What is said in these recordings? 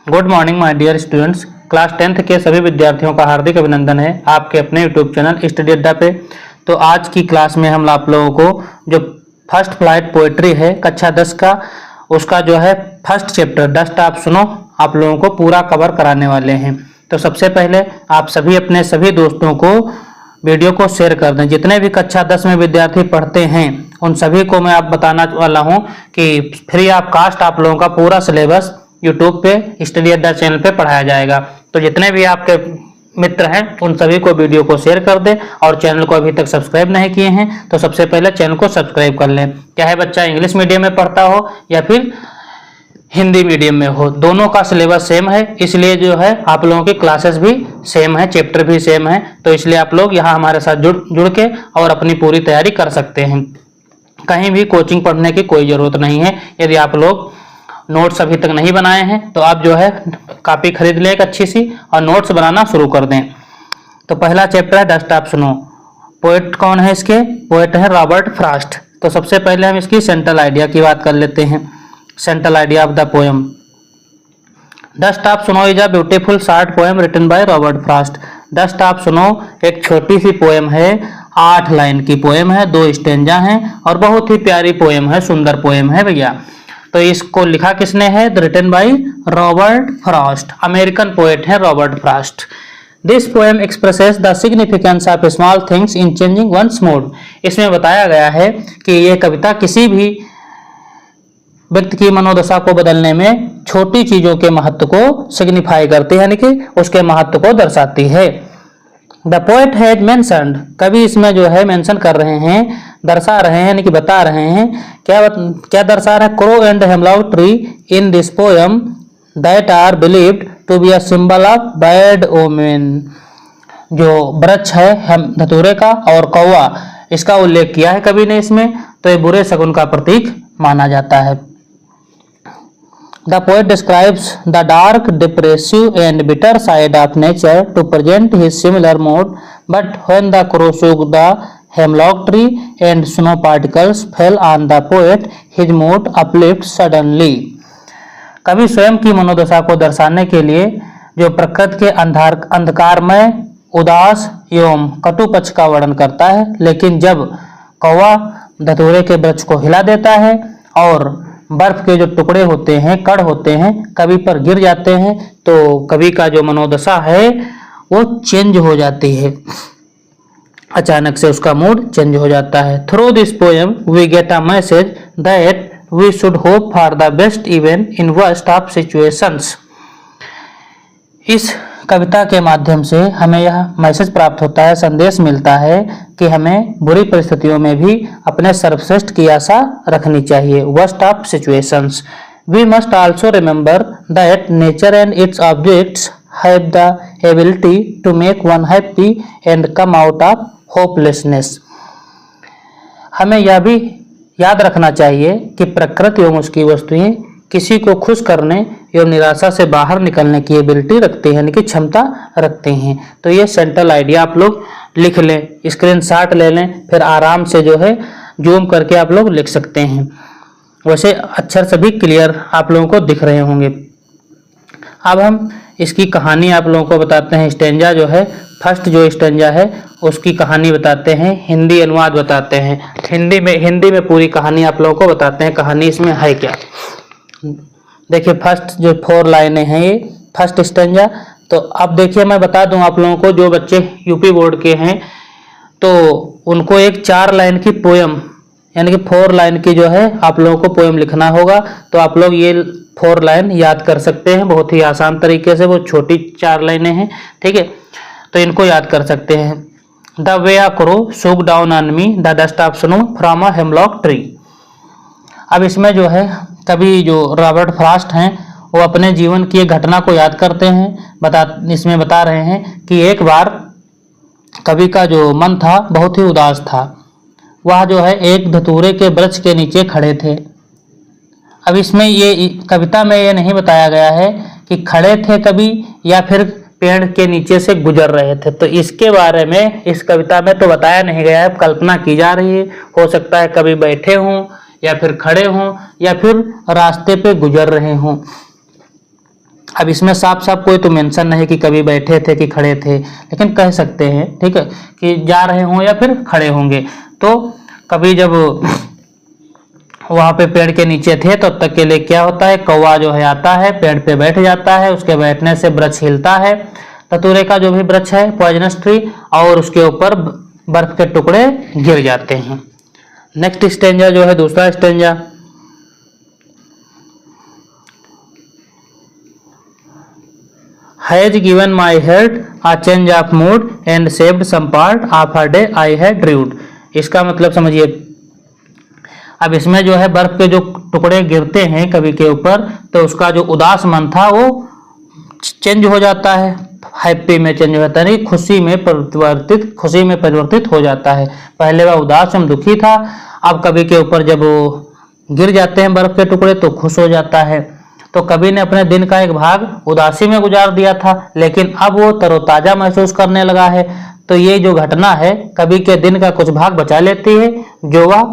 Good morning my dear students. Class 10th के सभी विद्यार्थियों का हार्दिक अभिनंदन है आपके अपने यूट्यूब चैनल स्टडी अड्डा पे। तो आज की क्लास में हम आप लोगों को जो फर्स्ट फ्लाइट पोएट्री है कक्षा 10 का, उसका जो है फर्स्ट चैप्टर डस्ट आप सुनो आप लोगों को पूरा कवर कराने वाले हैं। तो सबसे पहले आप सभी अपने सभी दोस्तों को वीडियो को शेयर कर दें। जितने भी कक्षा 10 में विद्यार्थी पढ़ते हैं उन सभी को मैं आप बताना वाला हूं कि फ्री ऑफ कास्ट आप लोगों का पूरा सिलेबस यूट्यूब पे स्टडी अड्डा चैनल पे पढ़ाया जाएगा। तो जितने भी आपके मित्र हैं उन सभी को वीडियो को शेयर कर दें और चैनल को अभी तक सब्सक्राइब नहीं किए हैं तो सबसे पहले चैनल को सब्सक्राइब कर लें। चाहे बच्चा इंग्लिश मीडियम में पढ़ता हो या फिर हिंदी मीडियम में हो, दोनों का सिलेबस सेम है, इसलिए जो है आप लोगों की क्लासेस भी सेम है, चैप्टर भी सेम है। तो इसलिए आप लोग यहाँ हमारे साथ जुड़ के और अपनी पूरी तैयारी कर सकते हैं। कहीं भी कोचिंग पढ़ने की कोई ज़रूरत नहीं है। यदि आप लोग नोट्स अभी तक नहीं बनाए हैं तो आप जो है कॉपी खरीद लें एक अच्छी सी और नोट्स बनाना शुरू कर दें। तो पहला चैप्टर है डस्ट आप सुनो। पोएट कौन है इसके? पोएट है रॉबर्ट फ्रॉस्ट। तो सबसे पहले हम इसकी सेंट्रल आइडिया की बात कर लेते हैं। Central idea of the poem dust of snow is a beautiful short poem written by Robert Frost. Dust of snow एक छोटी सी पोएम है, 8 लाइन की पोएम है, 2 स्टेंजा हैं और बहुत ही प्यारी पोएम है, सुंदर पोएम है भैया। तो इसको लिखा किसने है? Written by Robert Frost, American poet है Robert Frost. This poem expresses the significance of small things in changing one's mood. इसमें बताया गया है कि यह कविता किसी भी व्यक्ति की मनोदशा को बदलने में छोटी चीजों के महत्व को सिग्निफाई करती है, यानी कि उसके महत्व को दर्शाती है। द पोएट हैज मेंशन्ड, कवि इसमें जो है मेंशन कर रहे हैं, दर्शा रहे हैं, यानी कि बता रहे हैं। क्या दर्शा रहे हैं? Crow and hemlock tree in this poem that are believed to be a symbol of bad omen. जो वृक्ष है धतूरे का और कौवा, इसका उल्लेख किया है कवि ने इसमें, तो ये बुरे शगुन का प्रतीक माना जाता है। The poet describes the dark, depressive and bitter side of nature to present his similar mood, but when the crow shook the hemlock tree and snow particles fell on the poet, his mood uplifted suddenly. कवि स्वयं की मनोदशा को दर्शाने के लिए जो प्रकृति के अंधकारमय, उदास एवं कटु पक्ष का वर्णन करता है, लेकिन जब कौवा धतूरे के वृक्ष को हिला देता है और बर्फ के जो टुकड़े होते हैं, कण होते हैं, कवि पर गिर जाते हैं, तो कवि का जो मनोदशा है वो चेंज हो जाती है, अचानक से उसका मूड चेंज हो जाता है। Through this poem we get a message that we should hope for the best even in worst of situations. इस कविता के माध्यम से हमें यह मैसेज प्राप्त होता है, संदेश मिलता है कि हमें बुरी परिस्थितियों में भी अपने सर्वश्रेष्ठ की आशा रखनी चाहिए। Worst of situations we must also remember that nature and its objects have the ability to make one happy and come out of hopelessness. हमें यह भी याद रखना चाहिए कि प्रकृति एवं उसकी वस्तुएं किसी को खुश करने एवं निराशा से बाहर निकलने की एबिलिटी रखते हैं, यानी कि क्षमता रखते हैं। तो ये सेंट्रल आइडिया आप लोग लिख लें, स्क्रीनशॉट ले लें, फिर आराम से जो है जूम करके आप लोग लिख सकते हैं। वैसे अक्षर सभी क्लियर आप लोगों को दिख रहे होंगे। अब हम इसकी कहानी आप लोगों को बताते हैं। स्टेंजा जो है, फर्स्ट जो स्टेंजा है उसकी कहानी बताते हैं, हिंदी अनुवाद बताते हैं, हिंदी में पूरी कहानी आप लोगों को बताते हैं। कहानी इसमें है क्या, देखिए फर्स्ट जो 4 लाइनें हैं ये फर्स्ट स्टेंजा। तो अब देखिए मैं बता दूं आप लोगों को, जो बच्चे यूपी बोर्ड के हैं तो उनको एक 4 लाइन की पोएम, यानी कि 4 लाइन की जो है आप लोगों को पोएम लिखना होगा। तो आप लोग ये 4 लाइन याद कर सकते हैं बहुत ही आसान तरीके से, वो छोटी 4 लाइनें हैं, ठीक है, तो इनको याद कर सकते हैं। The way a crow shook down on me the dust of snow from a hemlock tree। अब इसमें जो है कवि जो रॉबर्ट फ्रॉस्ट हैं वो अपने जीवन की एक घटना को याद करते हैं। इसमें बता रहे हैं कि एक बार कवि का जो मन था बहुत ही उदास था। वह जो है एक धतूरे के वृक्ष के नीचे खड़े थे। अब इसमें ये कविता में ये नहीं बताया गया है कि खड़े थे कवि या फिर पेड़ के नीचे से गुजर रहे थे, तो इसके बारे में इस कविता में तो बताया नहीं गया है, कल्पना की जा रही है। हो सकता है कवि बैठे हों या फिर खड़े हों या फिर रास्ते पे गुजर रहे हों। अब इसमें साफ साफ कोई तो मेंशन नहीं कि कभी बैठे थे कि खड़े थे, लेकिन कह सकते हैं, ठीक है, कि जा रहे हों या फिर खड़े होंगे। तो कभी जब वहां पे पेड़ के नीचे थे तो तब तक के लिए क्या होता है, कौवा जो है आता है, पेड़ पे बैठ जाता है, उसके बैठने से वृक्ष हिलता है, धतूरे का जो भी वृक्ष है पॉइजनस ट्री, और उसके ऊपर बर्फ के टुकड़े गिर जाते हैं। नेक्स्ट स्टेंजा जो है दूसरा stanza, has given my health a change of mood and saved some part of her day I had rued. इसका मतलब समझिए, अब इसमें जो है बर्फ के जो टुकड़े गिरते हैं कभी के ऊपर, तो उसका जो उदास मन था वो चेंज हो जाता है, हैप्पी में चेंज हो जाता है, नहीं खुशी में परिवर्तित हो जाता है। पहले वह उदास एवं दुखी था, अब कभी के ऊपर जब वो गिर जाते हैं बर्फ के टुकड़े तो खुश हो जाता है। तो कभी ने अपने दिन का एक भाग उदासी में गुजार दिया था, लेकिन अब वो तरोताजा महसूस करने लगा है। तो ये जो घटना है कभी के दिन का कुछ भाग बचा लेती है जो वह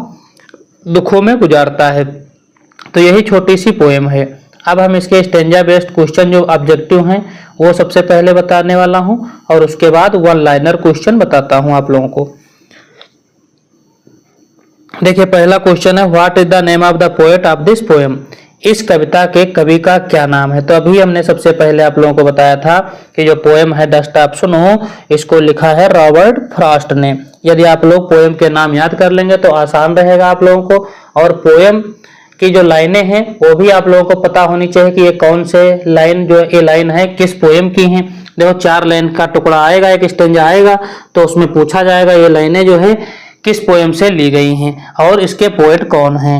दुखों में गुजारता है। तो यही छोटी सी पोएम है। अब हम इसके स्टेंजा बेस्ड क्वेश्चन जो ऑब्जेक्टिव हैं वो सबसे पहले बताने वाला हूं, और उसके बाद वन लाइनर क्वेश्चन बताता हूं आप लोगों को। देखिए पहला क्वेश्चन है, what is the name of the poet of this poem. इस कविता के कवि का क्या नाम है। तो अभी हमने सबसे पहले आप लोगों को बताया था कि जो पोएम है द स्टॉप सुनो, इसको लिखा है रॉबर्ट फ्रॉस्ट ने। यदि आप लोग पोएम के नाम याद कर लेंगे तो आसान रहेगा आप लोगों को, और पोएम की जो लाइनें हैं वो भी आप लोगों को पता होनी चाहिए कि ये कौन से लाइन जो ये लाइन है किस पोएम की हैं। देखो 4 लाइन का टुकड़ा आएगा, एक स्टेंजा आएगा, तो उसमें पूछा जाएगा ये लाइनें जो है किस पोएम से ली गई हैं और इसके पोएट कौन हैं।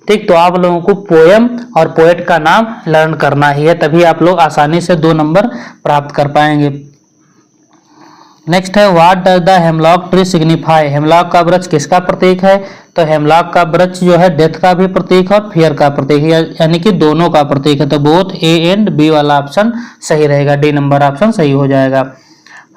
ठीक, तो आप लोगों को पोएम और पोएट का नाम लर्न करना ही है, तभी आप लोग आसानी से 2 नंबर प्राप्त कर पाएंगे। नेक्स्ट है, what does the hemlock tree signify. Hemlock का वृक्ष किसका प्रतीक है। तो हेमलॉक का वृक्ष जो है डेथ का भी प्रतीक है और फियर का प्रतीक है, यानी कि दोनों का प्रतीक है। तो बोथ ए एंड बी वाला ऑप्शन सही रहेगा, डी नंबर ऑप्शन सही हो जाएगा।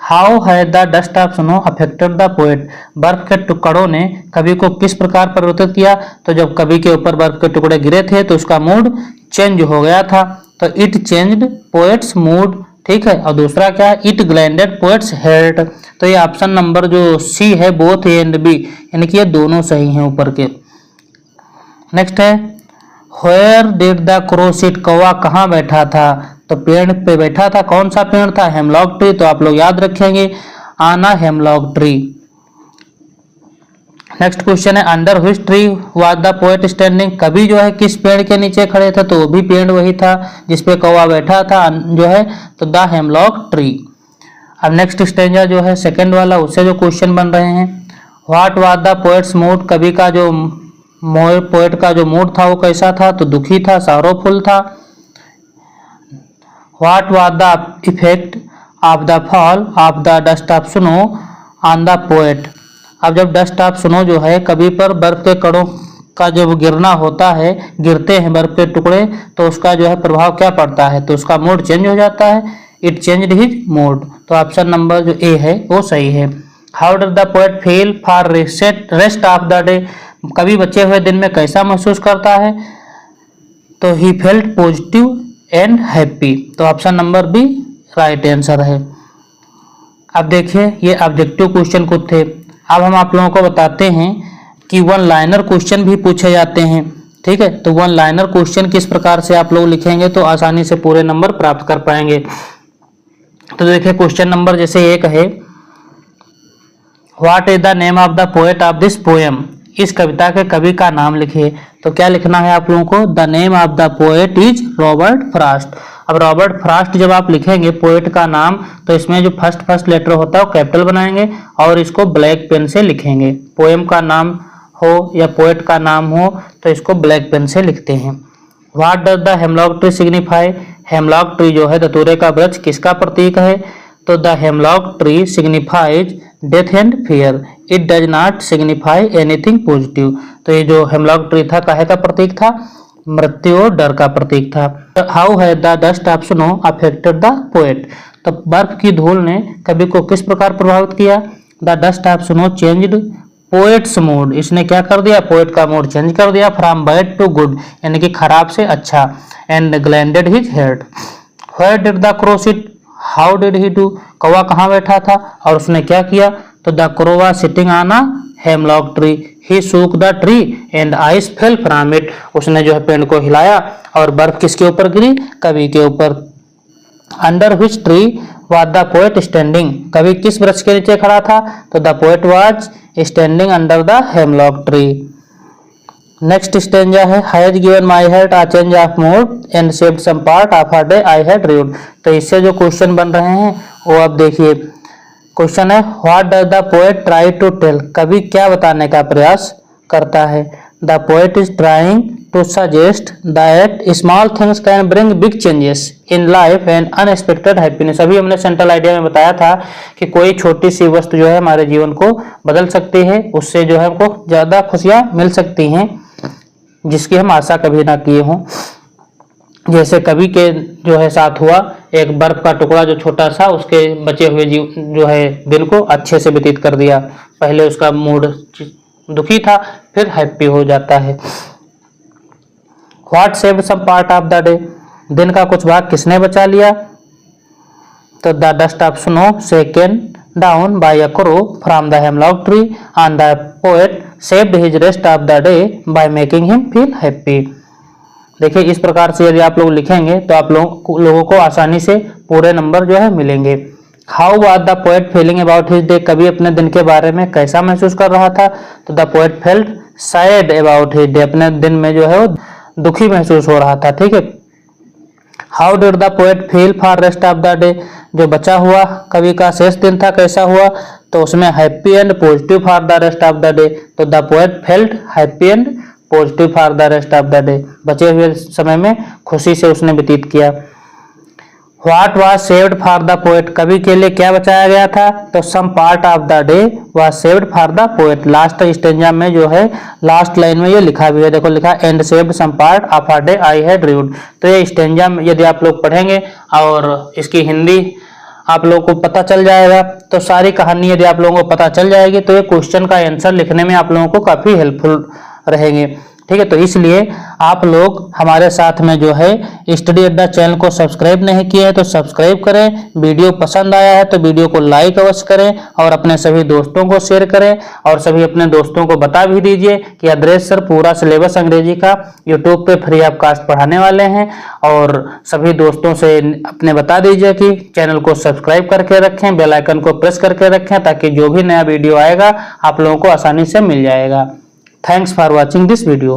हाउ है the dust of snow affected the poet. बर्फ के टुकड़ों ने कवि को किस प्रकार परिवर्तित किया। तो जब कवि के ऊपर बर्फ के टुकड़े गिरे थे तो उसका मूड चेंज हो गया था, तो इट चेंज्ड पोएट्स मूड। ठीक है, और दूसरा क्या है, इट ग्लैंडेड पोएट्स हेल्थ। तो ये ऑप्शन नंबर जो सी है बोथ ए एंड बी, यानी कि ये दोनों सही हैं ऊपर के। नेक्स्ट है, where did the crow sit. कौवा कहाँ बैठा था। तो पेड़ पे बैठा था, कौन सा पेड़ था, हेमलॉक ट्री। तो आप लोग याद रखेंगे आना हेमलॉक ट्री। नेक्स्ट क्वेश्चन है, under which tree was the poet standing. कवि जो है किस पेड़ के नीचे खड़े थे। तो वो भी पेड़ वही था जिसपे कौवा बैठा था जो है, तो द हेमलॉक ट्री। अब नेक्स्ट स्टेंजा जो है सेकंड वाला, उससे जो क्वेश्चन बन रहे हैं, what was the poets mood. कवि का जो पोएट का जो मूड था वो कैसा था। तो दुखी था, सॉरोफुल था। What was the effect of the fall of the dust of snow on the poet. अब जब डस्ट ऑफ स्नो जो है कवि पर बर्फ के कणों का जब गिरना होता है, गिरते हैं बर्फ के टुकड़े, तो उसका जो है प्रभाव क्या पड़ता है। तो उसका मूड चेंज हो जाता है, इट चेंज्ड हिज मूड। तो ऑप्शन नंबर जो ए है वो सही है। How does the poet feel for rest of the day. कवि बचे हुए दिन में कैसा महसूस करता है। तो he felt positive and happy. तो option number B right answer है। अब देखिए ये ऑब्जेक्टिव क्वेश्चन कुछ थे। अब हम आप लोगों को बताते हैं कि वन लाइनर क्वेश्चन भी पूछे जाते हैं। ठीक है, तो वन लाइनर क्वेश्चन किस प्रकार से आप लोग लिखेंगे तो आसानी से पूरे नंबर प्राप्त कर पाएंगे। तो देखिए क्वेश्चन नंबर जैसे 1 है, what is the name of the poet of this poem. इस कविता के कवि का नाम लिखिए। तो क्या लिखना है आप लोगों को, the name of the poet is Robert Frost. अब रॉबर्ट फ्रॉस्ट जब आप लिखेंगे पोएट का नाम, तो इसमें जो फर्स्ट लेटर होता है वो कैपिटल बनाएंगे और इसको ब्लैक पेन से लिखेंगे। पोएम का नाम हो या पोएट का नाम हो तो इसको ब्लैक पेन से लिखते हैं। What does the hemlock tree signify. Hemlock tree जो है धतूरे का वृक्ष किसका प्रतीक है। तो the hemlock tree signifies death and fear, it does not signify anything positive. तो ये जो हेमलॉक ट्री था काहे का प्रतीक था, मृत्यु और डर का प्रतीक था। हाउ है the dust of snow affected the poet. तो बर्फ की धूल ने कवि को किस प्रकार प्रभावित किया। The dust of snow changed poets mood. इसने क्या कर दिया, पोएट का मूड चेंज कर दिया फ्रॉम बैड टू गुड, यानी कि खराब से अच्छा। And glanded his head. Where did the crow sit? How did he do? कौवा कहाँ बैठा था और उसने क्या किया? तो the crow was sitting on a hemlock tree. He shook the tree and ice fell from it. उसने जो है पेड़ को हिलाया और बर्फ किसके ऊपर गिरी? कवि के ऊपर। Under which tree was the poet standing? कवि किस वृक्ष के नीचे खड़ा था? तो the poet was standing under the hemlock tree. Next stanza है has given my head a change of mood and saved some part of a day I had rued. तो इससे जो क्वेश्चन बन रहे हैं वो आप देखिए। क्वेश्चन है what does the poet try to tell? कवि क्या बताने का प्रयास करता है? The poet is trying to suggest that small things can bring big changes in life and unexpected happiness. अभी हमने सेंट्रल आइडिया में बताया था कि कोई छोटी सी वस्तु जो है हमारे जीवन को बदल सकती है, उससे जो है हमको ज्यादा खुशियां मिल सकती हैं जिसकी हम आशा कभी ना किए हों। जैसे कवि के जो है साथ हुआ, एक बर्फ का टुकड़ा जो छोटा सा उसके बचे हुए जो है दिन को अच्छे से व्यतीत कर दिया। पहले उसका मूड दुखी था, फिर हैप्पी हो जाता है। What saved some part of the day? दिन का कुछ भाग किसने बचा लिया? तो the dust of snow shaken down by a crow from the hemlock tree and the poet saved his rest of the day by making him feel happy। देखिए इस प्रकार से यदि आप लोग लिखेंगे तो आप लोगों को आसानी से पूरे नंबर जो है मिलेंगे। How was the poet feeling about his day? कवि अपने दिन के बारे में कैसा महसूस कर रहा था? तो the poet felt sad about his day, अपने दिन में जो है वो दुखी महसूस हो रहा था। ठीक है। How did the poet feel for rest of the day? जो बचा हुआ कवि का शेष दिन था कैसा हुआ? तो उसमें happy and positive for the rest of the day. तो the poet felt happy and positive for the rest of the day, बचे हुए समय में खुशी से उसने व्यतीत किया। What was saved for the poet? कवि के लिए क्या बचाया गया था? तो some part of the day was saved for the poet. Last stanza में जो है लास्ट लाइन में ये लिखा भी है, देखो लिखा and saved some part of a day I had rued. तो ये स्टेंजा यदि आप लोग पढ़ेंगे और इसकी हिंदी आप लोगों को पता चल जाएगा, तो सारी कहानी यदि आप लोगों को पता चल जाएगी तो ये क्वेश्चन का आंसर लिखने में आप लोगों को काफी हेल्पफुल रहेंगे। ठीक है, तो इसलिए आप लोग हमारे साथ में जो है स्टडी अड्डा चैनल को सब्सक्राइब नहीं किए हैं तो सब्सक्राइब करें। वीडियो पसंद आया है तो वीडियो को लाइक अवश्य करें और अपने सभी दोस्तों को शेयर करें और सभी अपने दोस्तों को बता भी दीजिए कि अद्रेश सर पूरा सिलेबस अंग्रेजी का यूट्यूब पे फ्री ऑफ कॉस्ट पढ़ाने वाले हैं। और सभी दोस्तों से अपने बता दीजिए कि चैनल को सब्सक्राइब करके रखें, बेल आइकन को प्रेस करके रखें ताकि जो भी नया वीडियो आएगा आप लोगों को आसानी से मिल जाएगा। Thanks for watching this video.